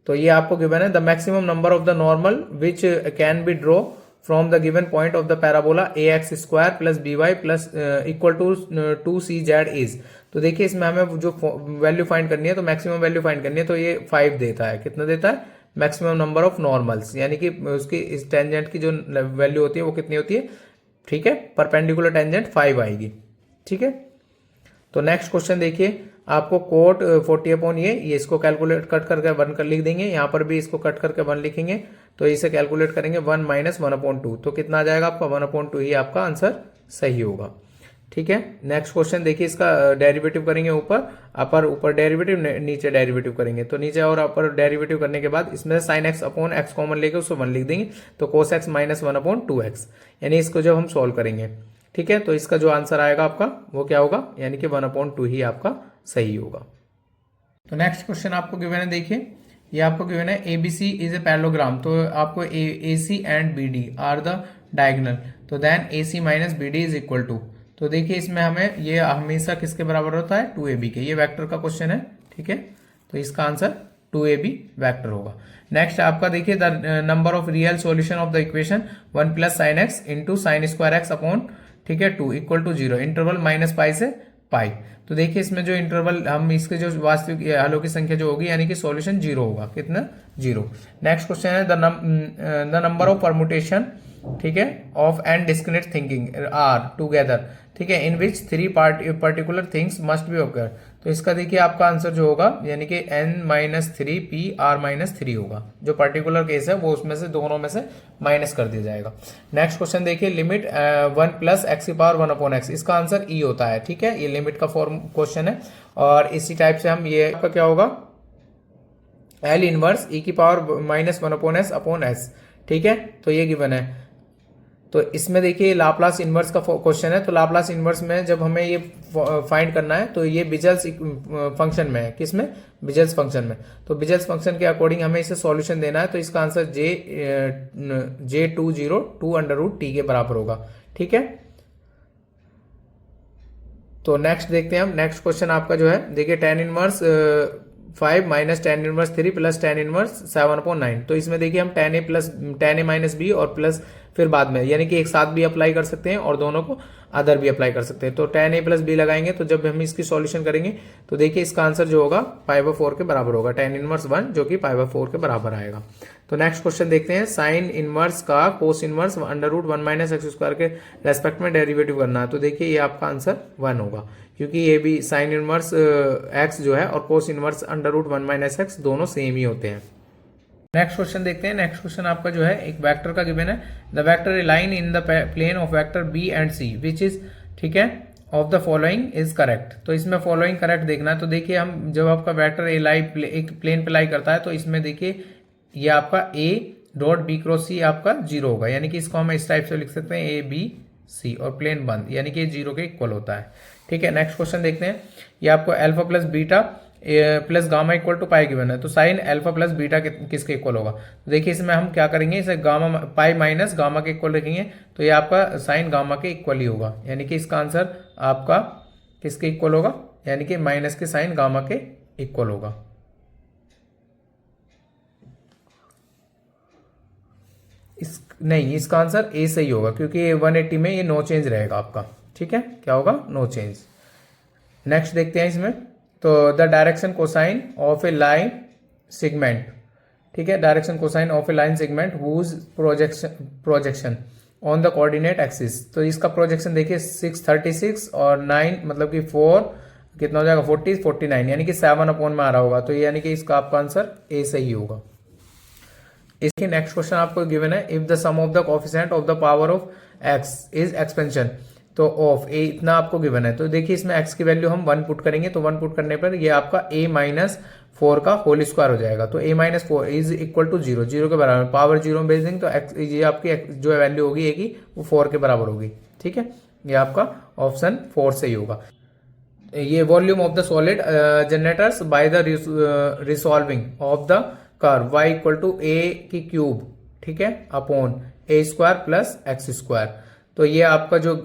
तो ये आपको गिवन है the maximum number of the normal which can be draw from the given point of the parabola ax square plus by plus equal to 2cz is. तो देखिए इसमें हमें जो वैल्यू फाइंड करनी है, तो मैक्सिमम वैल्यू फाइंड करनी है। तो ये 5 देता है, कितना देता है, मैक्सिमम नंबर ऑफ नॉर्मल्स, यानी कि उसकी इस टेंजेंट की जो वैल्यू होती है वो कितनी होती है, ठीक है, परपेंडिकुलर टेंजेंट 5 आएगी, ठीक है। तो नेक्स्ट क्वेश्चन देखिए आपको कोट 40 ये इसको कैलकुलेट कट करके 1 कर लिख देंगे, यहाँ पर भी इसको कट करके 1 लिखेंगे। तो इसे कैलकुलेट करेंगे 1 - 1/2, तो कितना आ जाएगा आपका 1/2 ही आपका आंसर सही होगा, ठीक है। नेक्स्ट क्वेश्चन देखिए इसका डेरिवेटिव करेंगे ऊपर डेरिवेटिव, नीचे डेरिवेटिव करेंगे। तो नीचे और ऊपर डेरिवेटिव करने के बाद इसमें sin x upon x common लेके उसको 1 लिख देंगे। तो cos x - 1/2x, यानी इसको जब हम सॉल्व करेंगे, ठीक है, तो इसका जो आंसर आएगा आपका वो क्या होगा, यानी कि 1/2 ही आपका सही होगा। तो नेक्स्ट क्वेश्चन आपको गिवन है, देखिए ये आपको गिवन है ABC इज ए पैरेललोग्राम। तो आपको AC and BD are the diagonal, तो then AC - BD is equal to. तो देखिए इसमें हमें ये हमेशा किसके बराबर होता है, 2AB के। ये वेक्टर का क्वेश्चन है, ठीक है। तो इसका आंसर 2AB वेक्टर होगा। नेक्स्ट आपका देखिए the number of real solution of the equation 1 + sin x into sin square x upon, ठीक है, 2 इक्वल टू 0, इंटरवल -π से π। तो देखिए इसमें जो इंटरवल हम इसके जो वास्तविक हलों की संख्या जो होगी यानी कि सॉल्यूशन 0 होगा, कितना, 0। नेक्स्ट क्वेश्चन है द नंबर ऑफ परमुटेशन, ठीक है, of and discriminate thinking are together, ठीक है, in which 3 particular things must be occur. तो इसका देखिए आपका आंसर जो होगा यानी कि n-3 p r-3 होगा। जो पर्टिकुलर केस है वो उसमें से दोनों में से माइनस कर दिया जाएगा। नेक्स्ट क्वेश्चन देखिए, लिमिट 1 प्लस एक्स की पावर 1 अपॉन एक्स, इसका आंसर ई होता है। ठीक है, ये लिमिट का फॉर्म क्वेश्चन है। और इसी टाइप से हम ये आपका क्या होगा, एल इनवर्स ई की power minus 1 upon S upon S. ठीक है, तो ये गिवन है। तो इसमें देखिए लाप्लास इनवर्स का क्वेश्चन है। तो लाप्लास इनवर्स में जब हमें ये फाइंड करना है तो ये बिजल्स फंक्शन में है। किस में? बिजल्स फंक्शन में। तो बिजल्स फंक्शन के अकॉर्डिंग हमें इसे सॉल्यूशन देना है। तो इसका answer J202 under root T के बराबर होगा। ठीक है, तो नेक्स्ट देखते हैं हम। नेक्स्ट क्वेश्चन आपका जो है देखिए, tan inverse 5 minus tan inverse 3 plus tan inverse 7/9। तो इसमें देखिए हम tan a plus tan a minus B और प्लस फिर बाद में यानी कि एक साथ भी अप्लाई कर सकते हैं और दोनों को अदर भी अप्लाई कर सकते हैं। तो tan a प्लस बी लगाएंगे तो जब हम इसकी सॉल्यूशन करेंगे तो देखिए इसका आंसर जो होगा π/4 के बराबर होगा। tan इनवर्स 1 जो कि π/4 के बराबर आएगा। तो नेक्स्ट क्वेश्चन देखते हैं, साइन इनवर्स का cos inverse under root 1 minus X square के रेस्पेक्ट में डेरिवेटिव करना है। तो देखिए ये आपका आंसर 1 होगा, क्योंकि ये भी साइन इनवर्स एक्स जो है और cos inverse under root 1 minus X दोनों सेम ही होते हैं। नेक्स्ट क्वेश्चन देखते हैं। नेक्स्ट क्वेश्चन आपका जो है एक वेक्टर का गिवन है, the vector line in the plane of vector B and C which is, ठीक है, of the following is correct. तो इसमें फॉलोइंग करेक्ट देखना है। तो देखिए हम जब आपका वेक्टर ए लाई एक प्लेन पे लाई करता है तो इसमें देखिए ये आपका ए डॉट बी क्रॉस सी आपका 0 होगा, यानी कि इसको हम इस टाइप से लिख सकते हैं ए बी सी और प्लेन बंद, यानी कि 0 के इक्वल होता है। ठीक है, नेक्स्ट क्वेश्चन देखते हैं। ये आपको alpha plus beta plus gamma equal to pi given है। तो साइन अल्फा प्लस बीटा किसके इक्वल होगा? तो देखिए इसमें हम क्या करेंगे, इसे गामा पाई माइनस गामा के इक्वल रखेंगे तो ये आपका साइन गामा के इक्वल ही होगा, यानी कि इसका आंसर आपका किसके इक्वल होगा, यानी कि माइनस के साइन गामा के इक्वल होगा। नहीं, इसका आंसर ए सही होगा, क्योंकि 180 में ये नो चेंज रहेगा आपका। ठीक है, क्या होगा? No change. नेक्स्ट देखते हैं इसमें, तो the direction cosine of a line segment, ठीक है, direction cosine of a line segment whose projection on the coordinate axis. तो इसका प्रोजेक्शन देखिए 636 और 9 मतलब कि 4 कितना हो जाएगा 40 49, यानी कि 7 अपॉन में आ रहा होगा। तो यानी कि इसका आपका आंसर ए सही होगा। इसके नेक्स्ट क्वेश्चन आपको गिवन है, if the sum of the coefficient of the power of X is expansion, तो ऑफ ए इतना आपको गिवन है। तो देखिए इसमें एक्स की वैल्यू हम 1 पुट करेंगे, तो 1 पुट करने पर ये आपका a माइनस 4 का होल स्क्वायर हो जाएगा। तो a minus 4 is equal to 0, 0 के बराबर, पावर 0 में भेज देंगे तो x ये आपकी जो वैल्यू होगी a की वो 4 के बराबर होगी। ठीक है, ये आपका ऑप्शन 4 सही होगा। ये volume of the solid generators by the resolving of the curve y equal to a की क्यूब, ठीक है, upon a square plus X square. तो ये आपका जो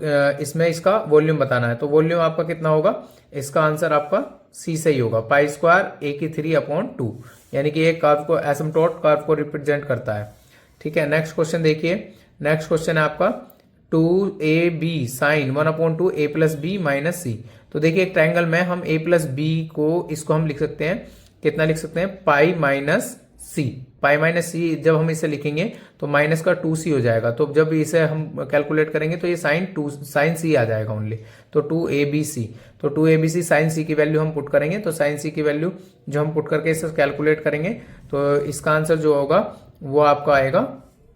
इसमें इसका वॉल्यूम बताना है, तो वॉल्यूम आपका कितना होगा, इसका आंसर आपका सी सही होगा, पाई स्क्वायर ए की 3/2, यानी कि एक कर्व को एसिम्पटोट कर्व को रिप्रेजेंट करता है। ठीक है, नेक्स्ट क्वेश्चन देखिए। नेक्स्ट क्वेश्चन है आपका 2ab sine 1/2 a plus B minus C. तो देखिए एक ट्रायंगल में हम a प्लस बी को इसको हम लिख सकते हैं, कितना लिख सकते हैं, पाई माइनस सी। पाई माइनस सी जब हम इसे लिखेंगे तो माइनस का 2c हो जाएगा। तो जब इसे हम कैलकुलेट करेंगे तो ये साइन सी आ जाएगा ओनली। तो 2abc, तो 2abc साइन सी की वैल्यू हम पुट करेंगे, तो साइन सी की वैल्यू जो हम पुट करके इसे कैलकुलेट करेंगे तो इसका आंसर जो होगा वो आपका आएगा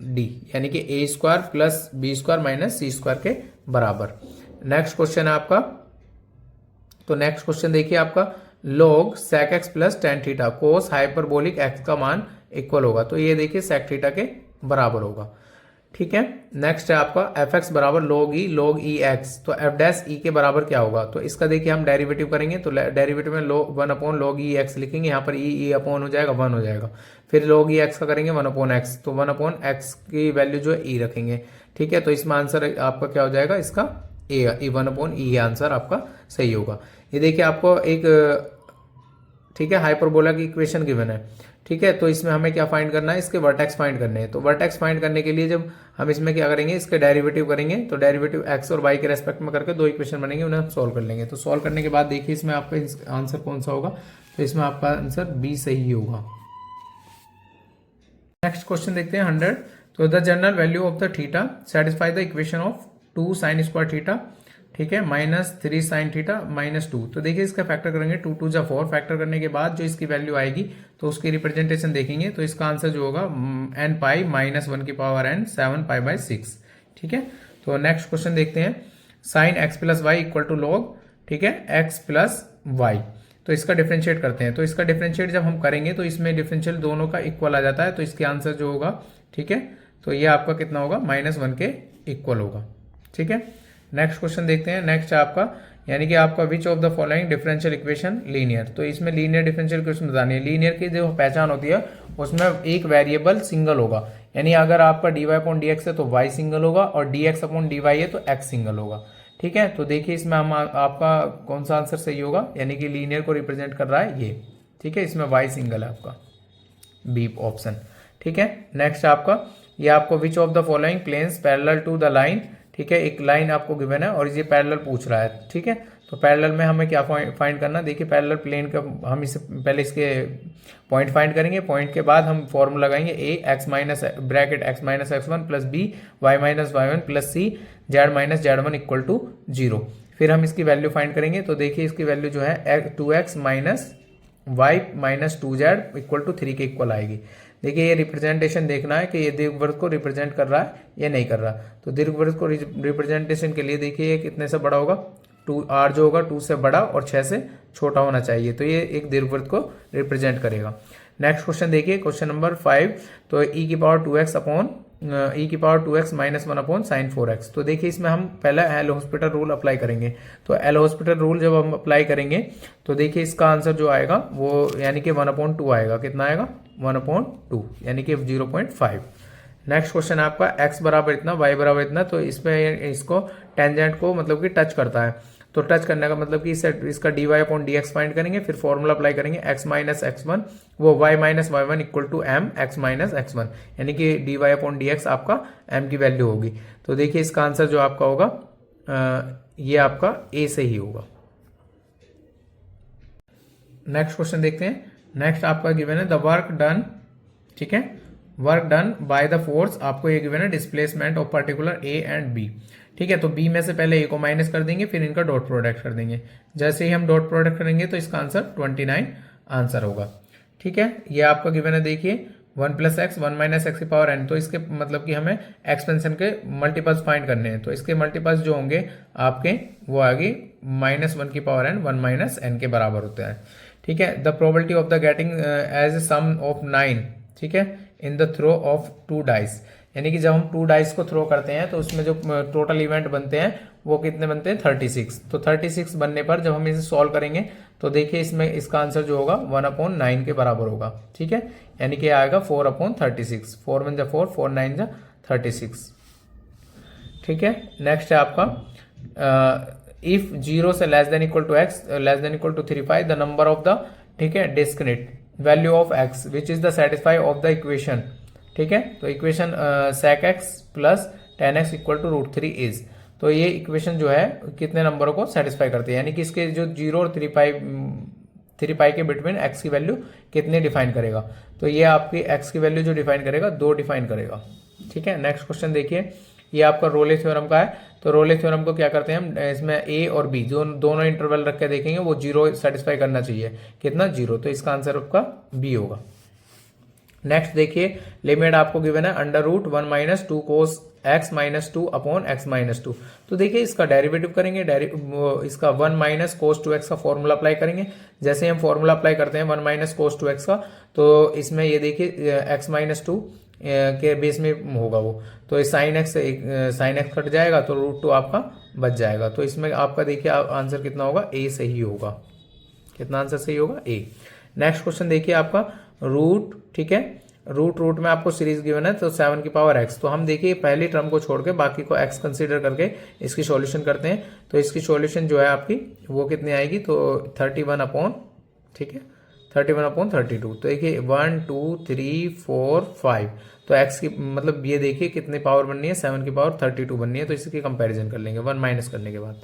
डी, यानी कि a square plus b square minus c square के बराबर। नेक्स्ट क्वेश्चन है आपका, तो नेक्स्ट क्वेश्चन देखिए आपका, log sec x plus tan theta cos hyperbolic x का मान इक्वल होगा। तो ये देखिए sec थीटा के बराबर होगा। ठीक है, नेक्स्ट है आपका एफ एक्स बराबर log e x, तो एफ डैश ई के बराबर क्या होगा, तो इसका देखिए हम डेरिवेटिव करेंगे, तो डेरिवेटिव में 1/log e x लिखेंगे, यहाँ पर ई अपॉन हो जाएगा 1 हो जाएगा। फिर log e x का करेंगे 1/x, तो 1/x की वैल्यू जो है ई रखेंगे। ठीक है, तो इसमें आंसर आपका क्या हो जाएगा, इसका ए 1/e आंसर आपका सही होगा। ये देखिए आपको एक, ठीक है, हाइपरबोला की इक्वेशन गिवन है। ठीक है, तो इसमें हमें क्या फाइंड करना है, इसके वर्टेक्स फाइंड करने हैं। तो वर्टेक्स फाइंड करने के लिए जब हम इसमें क्या करेंगे, इसके डेरिवेटिव करेंगे, तो डेरिवेटिव एक्स और वाई के रेस्पेक्ट में करके 2 इक्वेशन बनेंगे, उन्हें हम सॉल्व कर लेंगे। तो सॉल्व करने के बाद देखिए इसमें आपका आंसर कौन सा होगा, तो इसमें आपका आंसर बी सही होगा। नेक्स्ट क्वेश्चन देखते हैं 100, तो the general value of the theta satisfy the equation of 2 sine square theta. ठीक है, -3 sin θ -2। तो देखिए इसका फैक्टर करेंगे, 2 2 जा 4, फैक्टर करने के बाद जो इसकी वैल्यू आएगी तो उसकी रिप्रेजेंटेशन देखेंगे, तो इसका आंसर जो होगा n पाई -1 की पावर n 7 पाई बाई 6। ठीक है, तो नेक्स्ट क्वेश्चन देखते हैं, sine x plus Y equal to log, ठीक है, x प्लस वाई। तो इसका डिफरेंशिएट करते हैं, तो इसका डिफरेंशिएट जब हम करेंगे तो इसमें डिफरेंशियल दोनों का इक्वल आ जाता है, तो इसके आंसर जो होगा, ठीक है, तो ये आपका कितना होगा, -1 के इक्वल होगा। ठीक है, नेक्स्ट क्वेश्चन देखते हैं। नेक्स्ट आपका, यानी कि आपका विच of the following differential equation linear. तो इसमें लीनियर डिफरेंशियल इक्वेशन बतानी है। लीनियर की जो पहचान होती है उसमें एक वेरिएबल सिंगल होगा, यानी अगर आपका dy अपॉन dx है तो y सिंगल होगा, और dx अपॉन dy है तो x सिंगल होगा। ठीक है, तो देखिए इसमें हम आपका कौन सा आंसर सही होगा, यानी कि लीनियर को रिप्रेजेंट कर रहा है ये। ठीक है, इसमें y सिंगल है आपका, बी ऑप्शन। ठीक है, नेक्स्ट आपका, ये आपको which of the following planes parallel to the line. ठीक है, एक लाइन आपको गिवन है और ये पैरेलल पूछ रहा है। ठीक है, तो पैरेलल में हमें क्या फाइंड करना, देखिए पैरेलल प्लेन का हम इससे पहले इसके पॉइंट फाइंड करेंगे, पॉइंट के बाद हम फॉर्मूला लगाएंगे, a x minus bracket x minus x1 plus b y minus y1 plus c z minus z1 equal to 0। फिर हम इसकी वैल्यू फाइंड करेंगे, तो देखिए इसकी वैल्यू जो है 2x minus y minus 2z equal to 3 के इक्वल आएगी। देखिए ये रिप्रेजेंटेशन देखना है कि ये दीर्घवृत्त को रिप्रेजेंट कर रहा है या नहीं कर रहा। तो दीर्घवृत्त को रिप्रेजेंटेशन के लिए देखिए ये कितने से बड़ा होगा, 2r जो होगा 2 से बड़ा और 6 से छोटा होना चाहिए, तो ये एक दीर्घवृत्त को रिप्रेजेंट करेगा। नेक्स्ट क्वेश्चन देखिए, क्वेश्चन नंबर 5, तो e की पावर 2x अपॉन e की power 2x minus 1 upon sine 4x। तो देखिए इसमें हम पहले एल हॉस्पिटल रूल अप्लाई करेंगे। तो एल हॉस्पिटल रूल जब हम अप्लाई करेंगे तो देखिए इसका आंसर जो आएगा वो यानी कि 1/2 आएगा। कितना आएगा, 1/2 यानी कि 0.5। नेक्स्ट क्वेश्चन आपका, x बराबर इतना y बराबर इतना, तो इसमें इसको टेंजेंट को मतलब कि टच करता है, तो टच करने का मतलब कि इसका dy अपॉन dx फाइंड करेंगे, फिर फॉर्मूला अप्लाई करेंगे, x माइनस x1 वो y minus y1 equal to m x minus x1, यानी कि dy अपॉन dx आपका m की वैल्यू होगी। तो देखिए इसका आंसर जो आपका होगा ये आपका a से ही होगा। नेक्स्ट क्वेश्चन देखते हैं। नेक्स्ट आपका गिवन है द वर्क डन, ठीक है, work done by the force, आपको ये गिवन है displacement of particular A and B. ठीक है, तो बी में से पहले ए को माइनस कर देंगे, फिर इनका डॉट प्रोडक्ट कर देंगे। जैसे ही हम डॉट प्रोडक्ट करेंगे तो इसका आंसर 29 आंसर होगा। ठीक है, ये आपका गिवन है, देखिए 1 प्लस एक्स 1 माइनस एक्स की पावर एन, तो इसके मतलब कि हमें एक्सपेंशन के मल्टीपल्स फाइंड करने हैं, तो इसके मल्टीपल्स जो होंगे आपके वो आगे -1 की पावर एन 1 माइनस एन के बराबर होते हैं। ठीक है, the probability of the getting as a sum of 9, ठीक है, in the throw of 2 dice, यानी कि जब हम 2 डाइस को थ्रो करते हैं तो उसमें जो टोटल इवेंट बनते हैं वो कितने बनते हैं, 36। तो 36 बनने पर जब हम इसे सॉल्व करेंगे तो देखिए इसमें इसका आंसर जो होगा 1/9 के बराबर होगा। ठीक है, यानी कि आएगा 4/36, 4 1 जा 4, 4 9 जा 36। ठीक है, नेक्स्ट है आपका इफ 0 से less than equal to X less than equal to 35 the number of the, ठीक है, discrete value of X which is the satisfy of the equation. ठीक है, तो equation sec x plus 10x equal to √3 is, तो ये इक्वेशन जो है कितने नंबरों को सेटिस्फाई करती है, यानी कि इसके जो 0 और 3 पाई के बिटवीन x की वैल्यू कितनी डिफाइन करेगा। तो ये आपकी x की वैल्यू जो डिफाइन करेगा 2 डिफाइन करेगा। ठीक है, नेक्स्ट क्वेश्चन देखिए, ये आपका रोले थ्योरम का है। तो रोले थ्योरम को क्या करते हैं हम, इसमें a और b जो दोनों इंटरवल रख के देखेंगे वो 0 सेटिस्फाई करना चाहिए, कितना 0, तो इसका आंसर आपका b होगा। नेक्स्ट देखिए, लिमिट आपको गिवन है √1 माइनस 2 कोस x minus 2 upon x minus 2। तो देखिए इसका डेरिवेटिव करेंगे, इसका 1 माइनस कोस 2x का फॉर्मूला अप्लाई करेंगे। जैसे हम फॉर्मूला अप्लाई करते हैं 1 माइनस कोस 2x का, तो इसमें ये देखिए x माइनस 2 के बेस में होगा वो, तो साइन x कट जाएगा तो √2 आपका बच जाएगा। तो इसमें आपका देखिए आंसर कितना होगा, a सही होगा। कितना आंसर सही होगा, a। नेक्स्ट क्वेश्चन देखिए आपका रूट, ठीक है, रूट में आपको सीरीज गिवन है, तो 7 की पावर x, तो हम देखिए पहली टर्म को छोड़ के बाकी को x कंसीडर करके इसकी सॉल्यूशन करते हैं। तो इसकी सॉल्यूशन जो है आपकी वो कितनी आएगी, तो 31 अपॉन, ठीक है, 31/32। तो देखिए 1 2 3 4 5, तो x की मतलब ये देखिए कितनी पावर बननी है, 7 की पावर 32 बननी है। तो इसकी कंपैरिजन कर लेंगे 1 माइनस करने के बाद।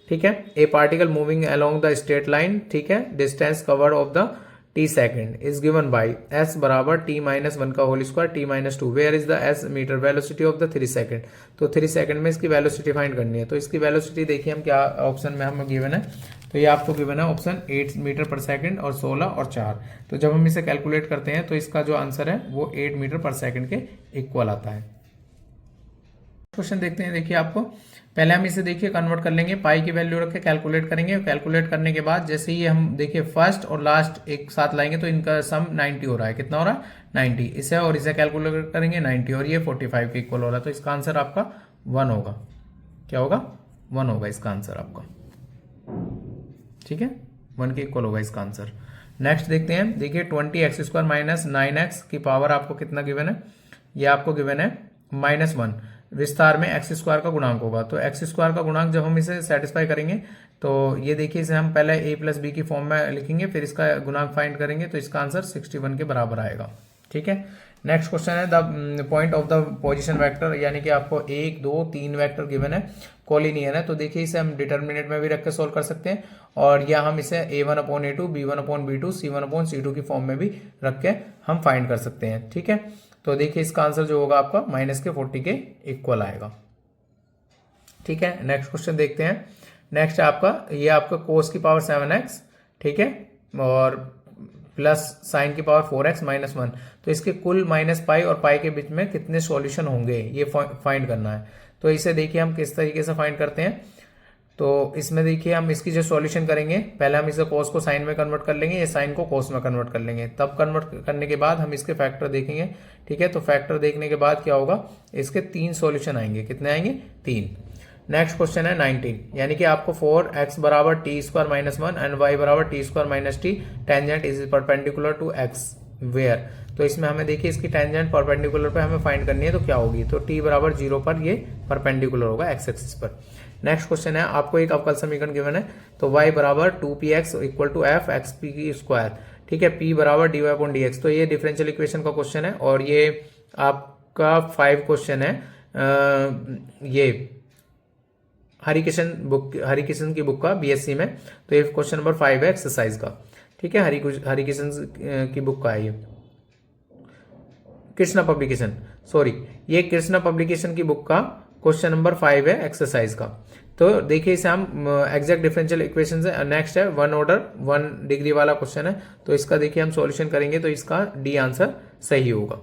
ठीक है, a particle moving along the straight line, ठीक है, distance covered of the, T second is given by S बराबर टी माइनस वन का whole square T minus two, where is the S metre velocity of the 3 second. तो 3 सेकेंड में इसकी वेलोसिटी फाइंड करनी है। तो इसकी वेलोसिटी देखिए हम क्या ऑप्शन में हमें गिवन है, तो ये आपको गिवन है ऑप्शन 8 मीटर पर सेकंड और 16 और 4। तो जब हम इसे कैलकुलेट करते हैं तो इसका जो आंसर है वो 8 मीटर पर सेकंड के इक्वल आता है। क्वेश्चन देखते हैं। देखिए आपको पहले हम इसे देखिए कन्वर्ट कर लेंगे, पाई की वैल्यू रख के कैलकुलेट करेंगे। कैलकुलेट करने के बाद जैसे ही हम देखिए फर्स्ट और लास्ट एक साथ लाएंगे तो इनका सम 90 हो रहा है। कितना हो रहा है? 90। इसे और इसे कैलकुलेट करेंगे 90 और ये 45 के इक्वल हो रहा है। तो इसका आंसर आपका 1 होगा। क्या होगा? 1 होगा इसका आंसर आपका। ठीक है, 1 के इक्वल होगा इसका आंसर। नेक्स्ट देखते हैं। देखिए 20x² माइनस 9x की पावर आपको कितना गिवन है? ये आपको गिवन है -1 विस्तार में x² का गुणांक होगा। तो x² का गुणांक जब हम इसे सेटिस्फाई करेंगे तो ये देखिए इसे हम पहले a प्लस बी की फॉर्म में लिखेंगे, फिर इसका गुणांक फाइंड करेंगे तो इसका आंसर 61 के बराबर आएगा। ठीक है, नेक्स्ट क्वेश्चन है the point of the position vector, यानी कि आपको 1 2 3 वेक्टर गिवन है, कोलिनियर है। तो देखिए इसे हम डिटर्मिनेंट में भी रख के सोल्व कर सकते हैं और या हम इसे a1/a2 b1/b2 c1/c2 की फॉर्म में भी रख के हम फाइंड कर सकते हैं। ठीक है, तो देखिए इसका आंसर जो होगा आपका -40 के इक्वल आएगा। ठीक है, नेक्स्ट क्वेश्चन देखते हैं। नेक्स्ट आपका ये आपका कोस की पावर 7x, ठीक है, और प्लस साइन की पावर 4x -1। तो इसके कुल -पाई और पाई के बीच में कितने सॉल्यूशन होंगे ये फाइंड करना है। तो इसे देखिए हम किस तरीके से फाइंड करते हैं। तो इसमें देखिए हम इसकी जो सॉल्यूशन करेंगे, पहले हम इसे कोस को साइन में कन्वर्ट कर लेंगे, ये साइन को कोस में कन्वर्ट कर लेंगे। तब कन्वर्ट करने के बाद हम इसके फैक्टर देखेंगे। ठीक है, तो फैक्टर देखने के बाद क्या होगा, इसके 3 सॉल्यूशन आएंगे। कितने आएंगे? 3। नेक्स्ट क्वेश्चन है 19, यानी कि आपको 4x बराबर t² -1 एंड y बराबर t² -t tangent is perpendicular to x where. तो इसमें हमें देखिए इसकी टेंजेंट परपेंडिकुलर पे हमें फाइंड करनी है, तो क्या होगी? तो t बराबर 0 पर ये परपेंडिकुलर होगा x एक्सिस पर। नेक्स्ट क्वेश्चन है, आपको एक अवकल समीकरण गिवन है, तो y बराबर 2px equal to f xp की स्क्वायर। ठीक है, p बराबर dy/dx। तो ये डिफरेंशियल इक्वेशन का क्वेश्चन है और ये आपका 5 क्वेश्चन है। ये हरिकिशन की बुक का बीएससी में। तो ये क्वेश्चन नंबर 5 है एक्सरसाइज का। ठीक है, हरिकिशन की बुक का है ये, कृष्णा पब्लिकेशन, सॉरी, ये कृष्णा पब्लिकेशन की बुक का क्वेश्चन नंबर 5 है एक्सरसाइज का। तो देखिए इसे हम एग्जैक्ट डिफरेंशियल इक्वेशन से। नेक्स्ट है 1 ऑर्डर 1 डिग्री वाला क्वेश्चन है, तो इसका देखिए हम सॉल्यूशन करेंगे तो इसका डी आंसर सही होगा।